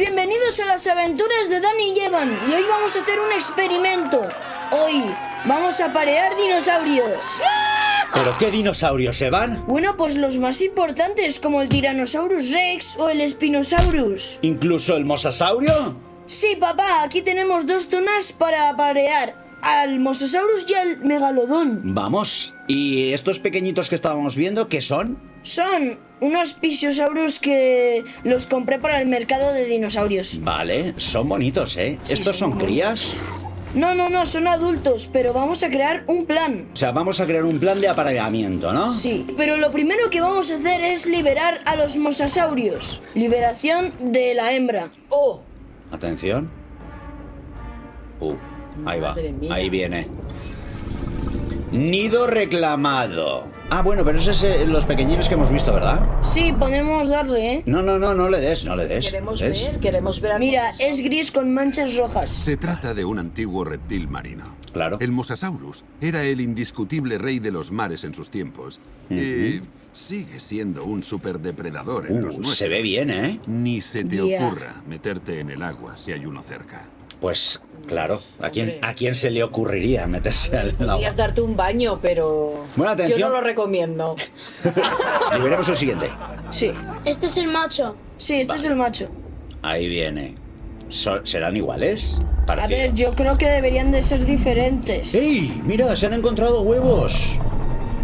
bienvenidos a las aventuras de Dani y Evan. Y hoy vamos a hacer un experimento. Hoy vamos a parear dinosaurios. ¿Pero qué dinosaurios, Evan? Bueno, pues los más importantes, como el Tyrannosaurus Rex o el Spinosaurus. ¿Incluso el mosasaurio? Sí, papá, aquí tenemos dos zonas para parear. Al Mosasaurus y al Megalodón. Vamos. ¿Y estos pequeñitos que estábamos viendo, qué son? Son unos Pisiosaurus que los compré para el mercado de dinosaurios. Vale, son bonitos, ¿eh? Sí, ¿Estos son crías? No, son adultos, pero vamos a crear un plan. O sea, vamos a crear un plan de apareamiento, ¿no? Sí, pero lo primero que vamos a hacer es liberar a los mosasaurios. Liberación de la hembra. ¡Oh! Atención. Ahí va. Madre mía. Ahí viene. Nido reclamado. Ah, bueno, pero esos es los pequeñines que hemos visto, ¿verdad? Sí, podemos darle, ¿eh? No le des. Queremos ver a Mira, es gris con manchas rojas. Se trata de un antiguo reptil marino. Claro. El Mosasaurus era el indiscutible rey de los mares en sus tiempos. Y sigue siendo un superdepredador en los nuestros. Se ve bien, ¿eh? Ni se te Ya. ocurra meterte en el agua si hay uno cerca. Pues, claro. ¿A quién se le ocurriría meterse al agua? Podrías darte un baño, pero Bueno, atención. yo no lo recomiendo. Liberemos el siguiente. Sí. Este es el macho. Sí, este es el macho. Ahí viene. ¿Serán iguales? A Parecido. ver, yo creo que deberían de ser diferentes. ¡Ey! Mira, se han encontrado huevos.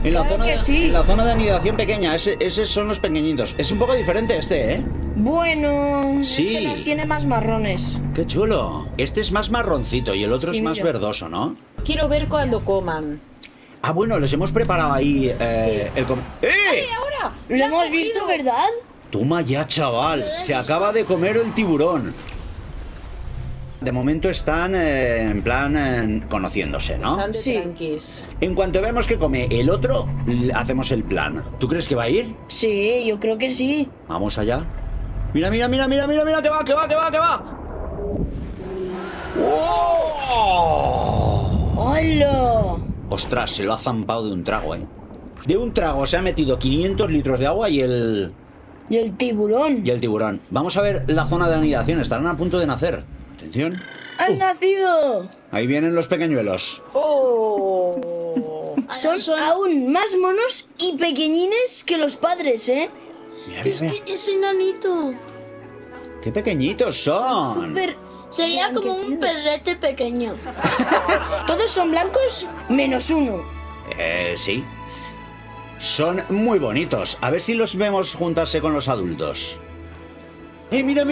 En la, Claro zona que de, sí. en la zona de anidación pequeña. Esos son los pequeñitos. Es un poco diferente este, ¿eh? Bueno, Sí. este los tiene más marrones. ¡Qué chulo! Este es más marroncito y el otro Sí, es más mira. verdoso, ¿no? Quiero ver cuando coman. Ah, bueno, les hemos preparado ahí el ¡Eh! ¡Ahora! Lo hemos visto, ¿verdad? Toma ya, chaval. Se acaba de comer el tiburón. De momento están en plan conociéndose, ¿no? Están de Sí. tranquis. En cuanto vemos que come el otro, hacemos el plan. ¿Tú crees que va a ir? Sí, yo creo que sí. Vamos allá. Mira, que va. ¡Oh! ¡Hola! Ostras, se lo ha zampado de un trago, ¿eh? De un trago se ha metido 500 litros de agua y el ¿Y el tiburón? Vamos a ver la zona de anidación. Estarán a punto de nacer. Atención. ¡Han nacido! Ahí vienen los pequeñuelos. ¡Oh! Son aún más monos y pequeñines que los padres, ¿eh? Mira, Es que es enanito. ¡Qué pequeñitos son! Súper... Sería como un perrete pequeño. Todos son blancos menos uno. Sí. Son muy bonitos. A ver si los vemos juntarse con los adultos. Mira,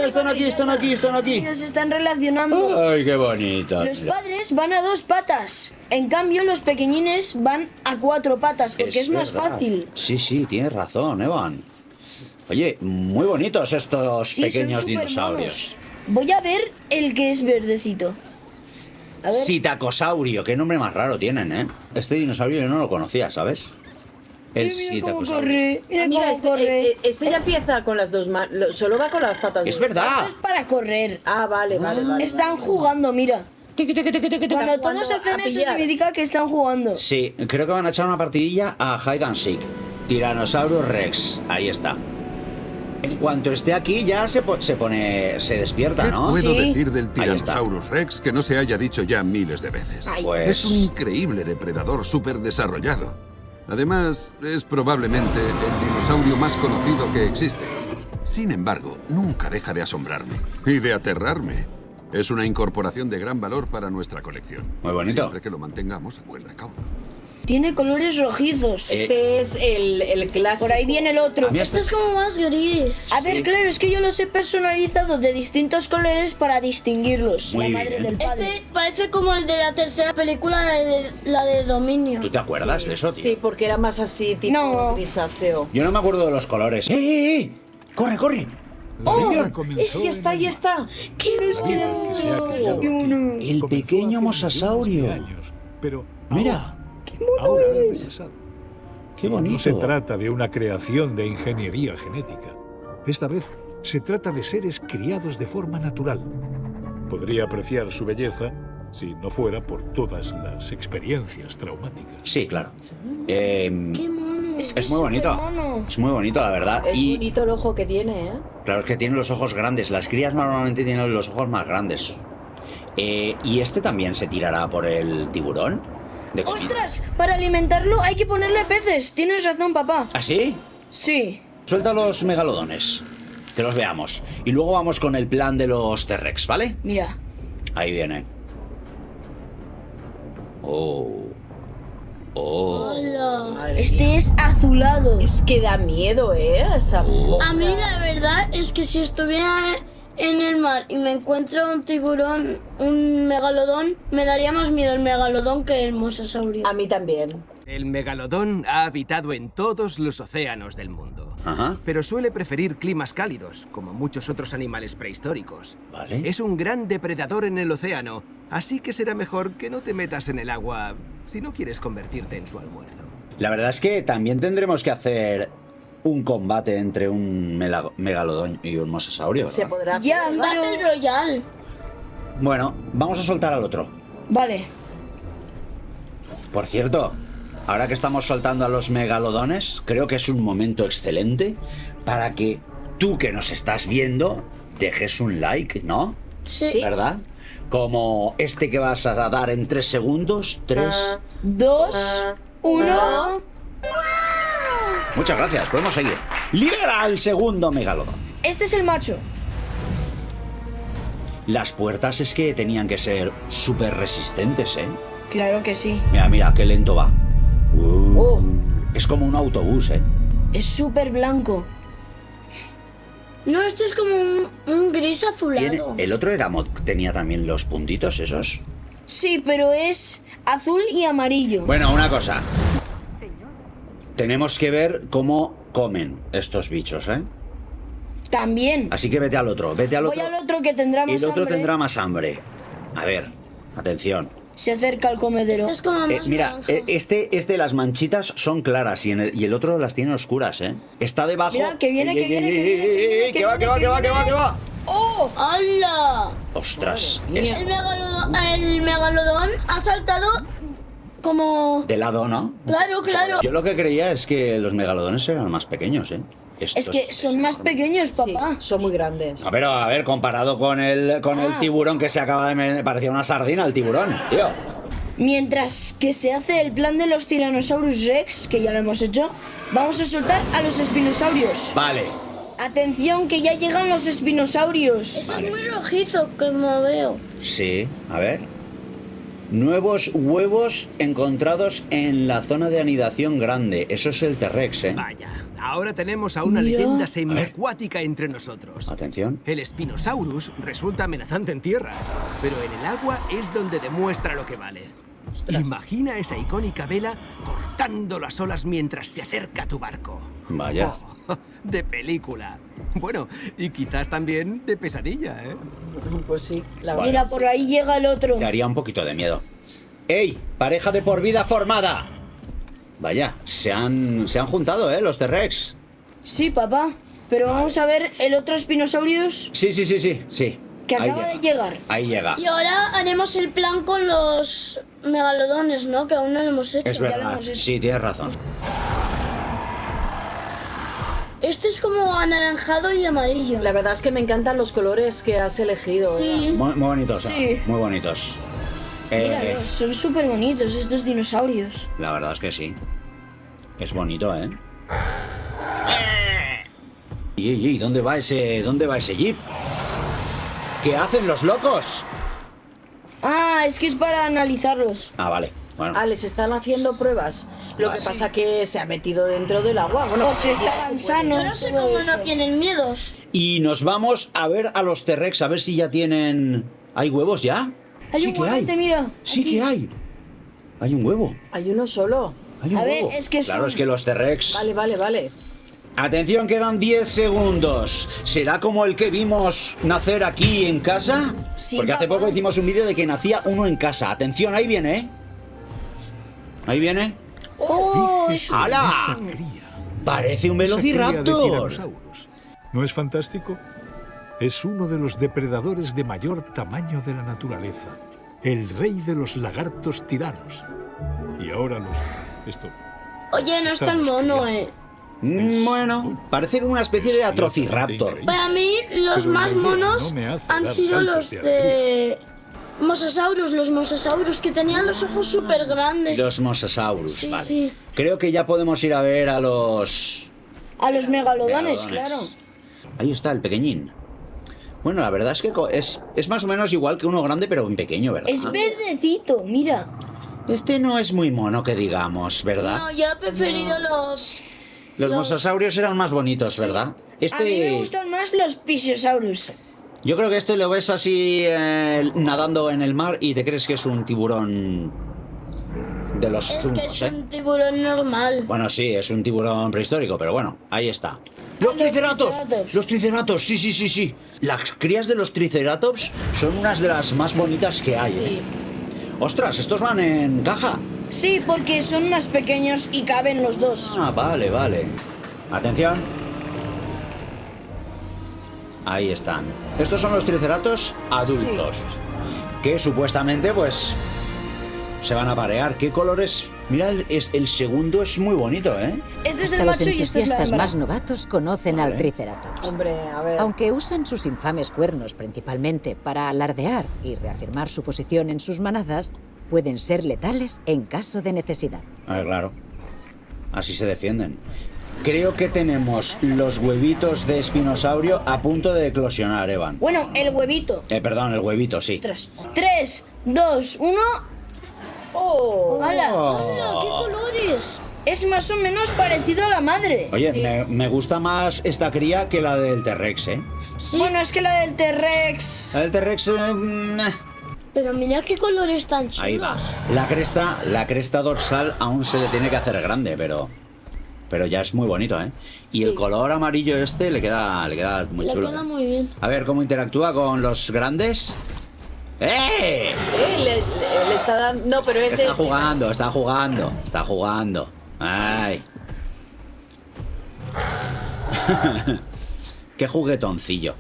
están aquí. Mira, se están relacionando. ¡Ay, qué bonito! Los padres van a 2 patas. En cambio, los pequeñines van a 4 patas, porque es más verdad. fácil. Sí, tienes razón, Evan. Oye, muy bonitos estos Sí, pequeños son dinosaurios. supermonos. Voy a ver el que es verdecito. A ver. Citacosaurio, qué nombre más raro tienen, ¿eh? Este dinosaurio yo no lo conocía, ¿sabes? El Mira cómo citacosaurio. corre. Mira Mira, cómo corre. este ya empieza con las dos manos. Solo va con las patas. Es de- verdad. Esto es para correr. Ah, vale. Están jugando, mira. Cuando todos jugando hacen a eso pillar. significa que están jugando. Sí, creo que van a echar una partidilla a Hide and Seek. Tyrannosaurus Rex, ahí está. En cuanto esté aquí ya se despierta, ¿Qué ¿no? puedo Sí. decir del Ahí está. Tyrannosaurus Rex que no se haya dicho ya miles de veces? Ay. Pues Es un increíble depredador súper desarrollado. Además, es probablemente el dinosaurio más conocido que existe. Sin embargo, nunca deja de asombrarme y de aterrarme. Es una incorporación de gran valor para nuestra colección. Muy bonito. Siempre que lo mantengamos a buen recaudo. Tiene colores rojizos. Este es el clásico. Por ahí viene el otro. A mí Este es como más gris. A ver, claro, es que yo los he personalizado de distintos colores para distinguirlos. Muy la madre bien. del padre. Este parece como el de la tercera película, la de Dominio. ¿Tú te acuerdas de eso, tío? Sí, porque era más así, tipo No. grisáceo. Yo no me acuerdo de los colores. ¡Eh! ¡Corre! ¡Oh! ¡Ese está, ahí está! ¡Qué El pequeño mosasaurio. Pero Mira, ahora ha regresado. qué bonito. No se trata de una creación de ingeniería genética. Esta vez se trata de seres criados de forma natural. Podría apreciar su belleza si no fuera por todas las experiencias traumáticas. Sí, claro. ¡Qué mono! Es que Es muy bonito. supermono. Es muy bonito, la verdad. Es Y bonito el ojo que tiene, ¿eh? claro, es que tiene los ojos grandes. Las crías normalmente tienen los ojos más grandes. ¿Y este también se tirará por el tiburón? ¿De comida? ¡Ostras! Para alimentarlo hay que ponerle peces. Tienes razón, papá. ¿Ah, sí? Sí. Suelta los megalodones. Que los veamos. Y luego vamos con el plan de los T-Rex, ¿vale? Mira. Ahí viene. Oh. Oh. Hola. Madre Este mía. es azulado. Es que da miedo, ¿eh? Esa boca. A mí la verdad es que si estuviera en el mar y me encuentro un tiburón, un megalodón, me daría más miedo el megalodón que el mosasaurio. A mí también. El megalodón ha habitado en todos los océanos del mundo. Ajá. Pero suele preferir climas cálidos, como muchos otros animales prehistóricos. Vale. Es un gran depredador en el océano, así que será mejor que no te metas en el agua si no quieres convertirte en su almuerzo. La verdad es que también tendremos que hacer un combate entre un megalodón y un mosasaurio, ¿verdad? Se podrá hacer. Ya, Battle pero... Royale. Bueno, vamos a soltar al otro. Vale. Por cierto, ahora que estamos soltando a los megalodones, creo que es un momento excelente para que tú que nos estás viendo dejes un like, ¿no? Sí. ¿Verdad? Como este que vas a dar en 3 segundos. 3. 2, 1... Muchas gracias, podemos seguir. Libera al segundo megalodón. Este es el macho. Las puertas es que tenían que ser súper resistentes, ¿eh? Claro que sí. Mira, mira, qué lento va. Oh. Es como un autobús, ¿eh? Es súper blanco. No, este es como un gris azulado. El otro tenía también los puntitos esos. Sí, pero es azul y amarillo. Bueno, una cosa. Tenemos que ver cómo comen estos bichos, ¿eh? También. Así que vete al otro, vete al Voy otro. al otro que tendrá Y más el otro hambre. tendrá más hambre. A ver, atención. Se acerca al comedero. Este es como más Mira, naranja. este las manchitas son claras y el otro las tiene oscuras, ¿eh? Está debajo. Mira, que viene, Ey, que ey, viene, ey, que ey, viene, ey, que viene, ey, que que va, viene, que va, que que va, que va, viene. que va. ¡Oh! ¡Hala! Ostras, Madre mía. El megalodón ha saltado como... de lado, ¿no? Claro, claro. Yo lo que creía es que los megalodones eran más pequeños, ¿eh? Es que son más pequeños, Sí, papá. son muy grandes. A ver, comparado con el tiburón que se acaba de... Parecía una sardina el tiburón, tío. Mientras que se hace el plan de los Tyrannosaurus Rex, que ya lo hemos hecho, vamos a soltar a los espinosaurios. Vale. Atención, que ya llegan los espinosaurios. Ese Vale. es muy rojizo, como veo. Sí, a ver. Nuevos huevos encontrados en la zona de anidación grande. Eso es el T-Rex, ¿eh? Vaya, ahora tenemos a una Mira. leyenda semiacuática entre nosotros. Atención. El Spinosaurus resulta amenazante en tierra, pero en el agua es donde demuestra lo que vale. Imagina esa icónica vela cortando las olas mientras se acerca a tu barco. Vaya. Oh, de película. Bueno, y quizás también de pesadilla, ¿eh? Pues sí, la verdad. Mira, por ahí llega el otro. Te haría un poquito de miedo. ¡Ey! ¡Pareja de por vida formada! Vaya, se han juntado, ¿eh? Los T-Rex. Sí, papá. Pero vamos a ver el otro Spinosaurus Sí. que Ahí acaba de llega. llegar. Ahí llega. Y ahora haremos el plan con los megalodones, ¿no? Que aún no lo hemos hecho. Es ya lo verdad. hemos hecho. Sí, tienes razón. Este es como anaranjado y amarillo. La verdad es que me encantan los colores que has elegido. ¿eh? Sí. Muy bonitos, Sí. ¿eh? Muy bonitos. Míralos, son súper bonitos estos dinosaurios. La verdad es que sí. Es bonito, ¿eh? Y ¿dónde va ese jeep? ¿Qué hacen los locos? Ah, es que es para analizarlos. Ah, vale. Bueno. Ah, les están haciendo pruebas. Lo Ah, que sí. pasa que se ha metido dentro del agua. Bueno, O si estaban sanos. Yo no sé todo cómo eso. no tienen miedos. Y nos vamos a ver a los T-Rex, a ver si ya tienen... ¿Hay huevos ya? Hay sí un que huevete, hay. mira. Sí aquí. que hay. Hay un huevo. Hay uno solo. Hay un A ver, huevo. es que Claro, son- es que los T-Rex... Vale. Atención, quedan 10 segundos. ¿Será como el que vimos nacer aquí en casa? Sí, Porque hace papá. poco hicimos un vídeo de que nacía uno en casa. Atención, ahí viene, ¿eh? Ahí viene. ¡Oh! Fíjese en ¡Hala! esa cría. Parece un Esa cría de velociraptor. Tyrannosaurus. ¿No es fantástico? Es uno de los depredadores de mayor tamaño de la naturaleza. El rey de los lagartos tiranos. Y ahora esto Oye, no es tan mono, Bueno, parece como una especie de Atrociraptor. Para mí, los Pero más la idea monos no me hace han dar sido saltos los de de... los mosasaurus, que tenían los ojos súper grandes. Los Mosasaurus, Sí, vale. sí. Creo que ya podemos ir a ver a los... A los megalodones, megalodones. claro. Ahí está, el pequeñín. Bueno, la verdad es que es más o menos igual que uno grande, pero en pequeño, ¿verdad? Es verdecito, mira. Este no es muy mono, que digamos, ¿verdad? No, yo he preferido los... Los mosasaurios eran más bonitos, ¿verdad? A mí me Este... gustan más los Pisiosaurus. Yo creo que este lo ves así nadando en el mar y te crees que es un tiburón de los Es que chungos, es ¿eh? un tiburón normal. Bueno, sí, es un tiburón prehistórico, pero bueno, ahí está. ¡Los triceratops! triceratops. ¡Los triceratops! Sí, sí, sí, sí. Las crías de los triceratops son unas de las más bonitas que hay, ¿eh? ¡Ostras! Estos van en caja. Sí, porque son más pequeños y caben los dos. Ah, vale, vale. Atención. Ahí están. Estos son los triceratops adultos. Que supuestamente, pues, se van a parear. ¿Qué colores? Mira, el segundo es muy bonito, ¿eh? Este es Hasta el los macho y este es la entusiastas hembra. más novatos conocen Vale. al Triceratops. Hombre, a ver. Aunque usan sus infames cuernos principalmente para alardear y reafirmar su posición en sus manadas, pueden ser letales en caso de necesidad. A ver, claro. Así se defienden. Creo que tenemos los huevitos de espinosaurio a punto de eclosionar, Evan. Bueno, el huevito. Perdón, el huevito, sí. Ostras. 3, 2, 1. ¡Oh! ¡Hala! ¡Hola, qué colores! Es más o menos parecido a la madre. Oye, me gusta más esta cría que la del T-Rex, ¿eh? Sí, Bueno, es que la del T-Rex. La del T-Rex... pero mira qué colores tan chulos. Ahí va. La cresta dorsal aún se le tiene que hacer grande, pero ya es muy bonito, ¿eh? Y el color amarillo este le queda muy Le chulo. queda ¿eh? muy bien. A ver cómo interactúa con los grandes. ¡Eh! Le está dando... No, pero este... Está jugando. ¡Ay! ¡Qué juguetoncillo!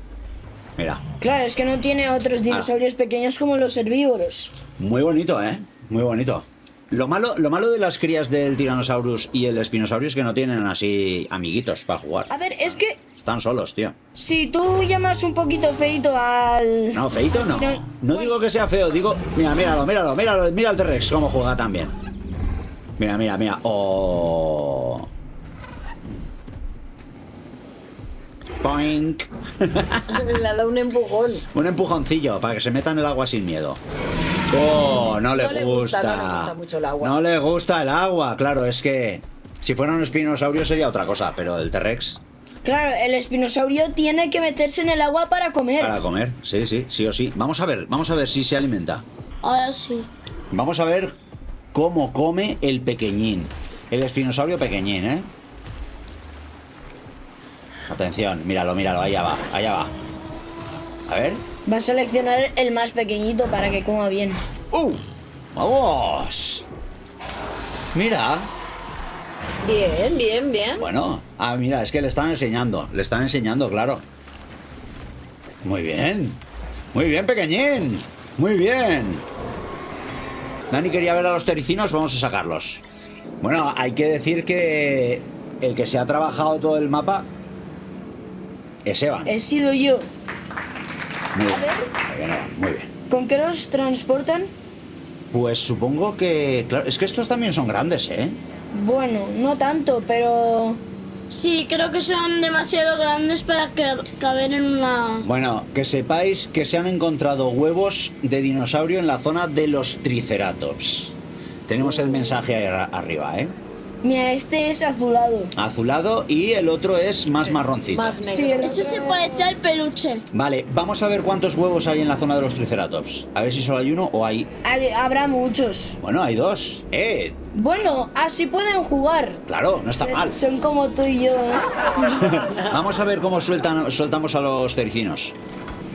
Mira, Claro, es que no tiene otros dinosaurios pequeños como los herbívoros. muy bonito, ¿eh? Muy bonito. Lo malo de las crías del Tyrannosaurus y el Spinosaurus es que no tienen así amiguitos para jugar. A ver, es que Están solos, tío. si tú llamas un poquito feito al... No, feito no. No digo que sea feo, digo... Míralo. Mira al T-Rex cómo juega también. Mira. Oh. Poink. Le ha dado un empujón. Un empujoncillo para que se meta en el agua sin miedo. Oh, no le gusta. No le gusta mucho el agua. No le gusta el agua, claro, es que... Si fuera un espinosaurio sería otra cosa, pero el T-Rex... Claro, el espinosaurio tiene que meterse en el agua para comer. Para comer, sí o sí. Vamos a ver si se alimenta. Ahora sí. Vamos a ver cómo come el pequeñín. El espinosaurio pequeñín, ¿eh? Atención, míralo, allá va. A ver. Va a seleccionar el más pequeñito para que coma bien. ¡Vamos! Mira. Bien. Bueno, mira, es que le están enseñando, claro. Muy bien, pequeñín, muy bien. Dani quería ver a los tericinos, vamos a sacarlos. Bueno, hay que decir que el que se ha trabajado todo el mapa es Evan. He sido yo. Muy bien, Evan, muy bien. ¿Con qué los transportan? Pues supongo que, claro, es que estos también son grandes, ¿eh? Bueno, no tanto, pero... Sí, creo que son demasiado grandes para caber en una... Bueno, que sepáis que se han encontrado huevos de dinosaurio en la zona de los triceratops. Tenemos el mensaje ahí arriba, ¿eh? Mira, este es azulado. Azulado y el otro es más marroncito. Más negro. Sí, el Ese se otro- parece al peluche. Vale, vamos a ver cuántos huevos hay en la zona de los triceratops. A ver si solo hay uno o hay... Habrá muchos. Bueno, hay dos. Bueno, así pueden jugar. Claro, no está mal. Son como tú y yo, ¿eh? Vamos a ver cómo soltamos a los tericinos.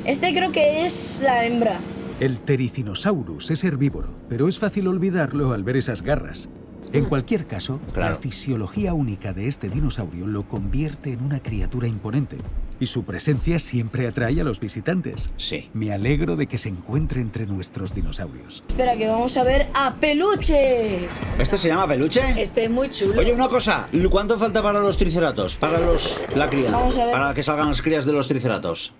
Este creo que es la hembra. El Tericinosaurus es herbívoro, pero es fácil olvidarlo al ver esas garras. En cualquier caso, Claro. la fisiología única de este dinosaurio lo convierte en una criatura imponente. Y su presencia siempre atrae a los visitantes. Sí. Me alegro de que se encuentre entre nuestros dinosaurios. Espera, que vamos a ver a Peluche. ¿Este se llama Peluche? Este es muy chulo. Oye, una cosa, ¿cuánto falta para los triceratops? Para la cría. Vamos a ver. Para que salgan las crías de los triceratops.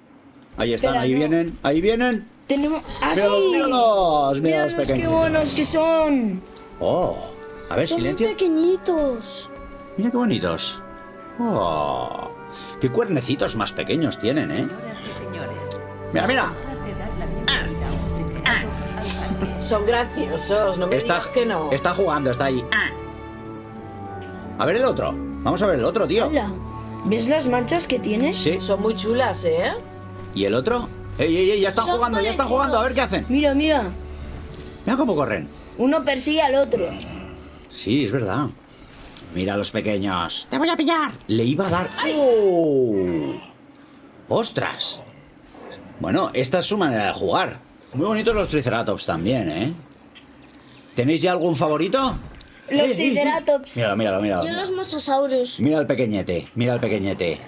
Ahí están, Espera, ahí no. vienen, ahí vienen. Tenemos... ¡Aquí! Míralos, míralos, Míralos, qué pequeños. buenos que son. Oh, a ver, Son muy silencio. pequeñitos. Mira qué bonitos. Oh, qué cuernecitos más pequeños tienen, ¿eh? Señoras y señores, Mira, mira. de dar la bienvenida a un Triceratops al parque. Son graciosos, no me digas que no. Está jugando, está ahí. A ver el otro. Vamos a ver el otro, tío. Hola. ¿Ves las manchas que tiene? Sí. Son muy chulas, ¿eh? ¿Y el otro? ¡Ey! Ya están Son jugando, ya están jugando. A ver qué hacen. Mira, mira. Mira cómo corren. Uno persigue al otro. Sí, es verdad. Mira a los pequeños. ¡Te voy a pillar! Le iba a dar... ¡Oh! ¡Ostras! Bueno, esta es su manera de jugar. Muy bonitos los Triceratops también, ¿eh? ¿Tenéis ya algún favorito? Los Triceratops. Míralo. Yo los mosasaurios. Mira el pequeñete, mira el pequeñete.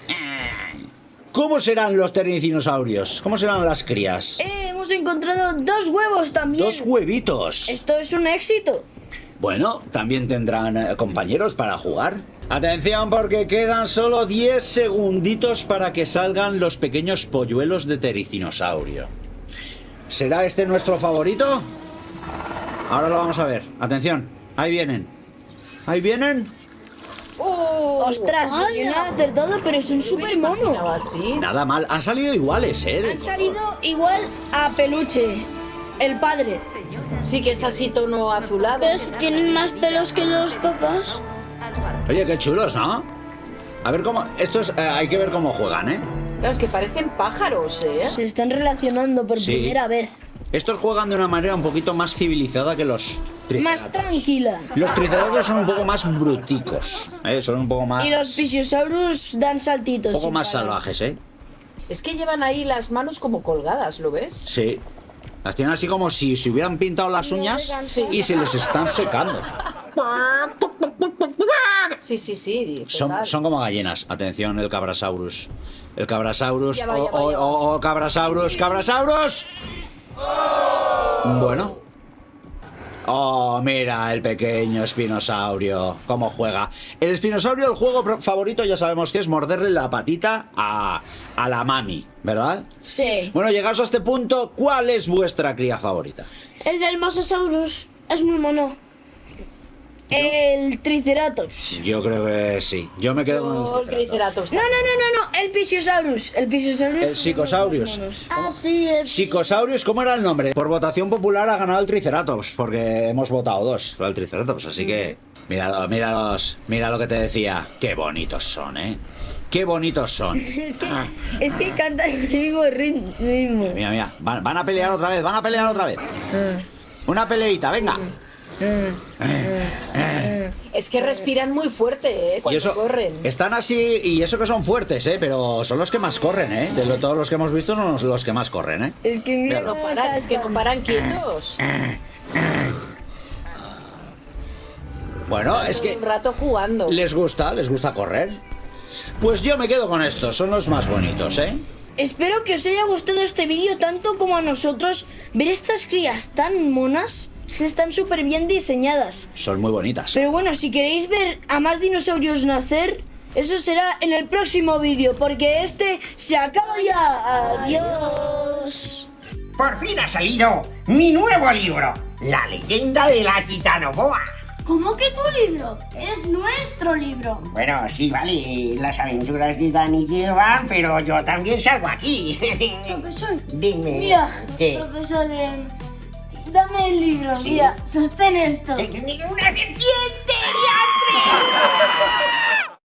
¿Cómo serán los pteridinosaurios? ¿Cómo serán las crías? Hemos encontrado 2 huevos también. 2 huevitos. Esto es un éxito. Bueno, también tendrán compañeros para jugar. Atención porque quedan solo 10 segunditos para que salgan los pequeños polluelos de pteridinosaurio. ¿Será este nuestro favorito? Ahora lo vamos a ver. Atención, ahí vienen. ¿Ahí vienen? Ostras, pues yo no he acertado, pero son súper monos. Así. Nada mal, han salido iguales, ¿eh? Han salido igual a Peluche, el padre. Sí que es así tono azulado. ¿Ves? Tienen más pelos que los papás. Oye, qué chulos, ¿no? A ver cómo... Estos hay que ver cómo juegan, ¿eh? Claro, es que parecen pájaros, ¿eh? Se están relacionando por Sí. primera vez. Estos juegan de una manera un poquito más civilizada que los triceratops. Más tranquila. Los triceratops son un poco más bruticos, ¿eh? Son un poco más... Y los Pisiosaurus dan saltitos. Un poco sin más parar. salvajes, ¿eh? Es que llevan ahí las manos como colgadas, ¿lo ves? Sí. Las tienen así como si se hubieran pintado las uñas Sí. y se les están secando. Sí. Son como gallinas. Atención, el Cabrasaurus. El Cabrasaurus. Ya va, ya va, ya va. Oh, Cabrasaurus. ¡Cabrasaurus! Bueno. Oh, mira el pequeño espinosaurio. Cómo juega. El espinosaurio, el juego favorito, ya sabemos que es morderle la patita a la mami, ¿verdad? Sí. Bueno, llegados a este punto, ¿cuál es vuestra cría favorita? El del mosasaurus es muy mono. El Triceratops. Yo creo que sí. Yo me quedo con El Triceratops. No, el Pisiosaurus. El Pisiosaurus. el Psicosaurus. Ah, sí, Psicosaurus, ¿cómo era el nombre? Por votación popular ha ganado el Triceratops, porque hemos votado 2 al Triceratops, así que... Míralos, mira lo que te decía. Qué bonitos son, ¿eh? Qué bonitos son. Es que cantan el mismo ritmo. Mira, van a pelear otra vez, Una peleita, venga. Es que respiran muy fuerte, ¿eh? Y Cuando eso, corren. están así, y eso que son fuertes, pero son los que más corren, De todos los que hemos visto son los que más corren, Es que mira, Míralo. Es que no paran quietos. Bueno, es que Un rato jugando. les gusta correr. Pues yo me quedo con estos, son los más bonitos, Espero que os haya gustado este vídeo tanto como a nosotros. Ver estas crías tan monas, que están súper bien diseñadas. Son muy bonitas. Pero bueno, si queréis ver a más dinosaurios nacer, eso será en el próximo vídeo, porque este se acaba ya. Adiós. Por fin ha salido mi nuevo libro, La leyenda de la Titanoboa. ¿Cómo que tu libro? Es nuestro libro. Bueno, sí, vale, las aventuras de Dani llevan, pero yo también salgo aquí. Profesor, Dime. mira, ¿Qué? profesor, dame el libro, mira, sostén esto. ¡Una serpiente!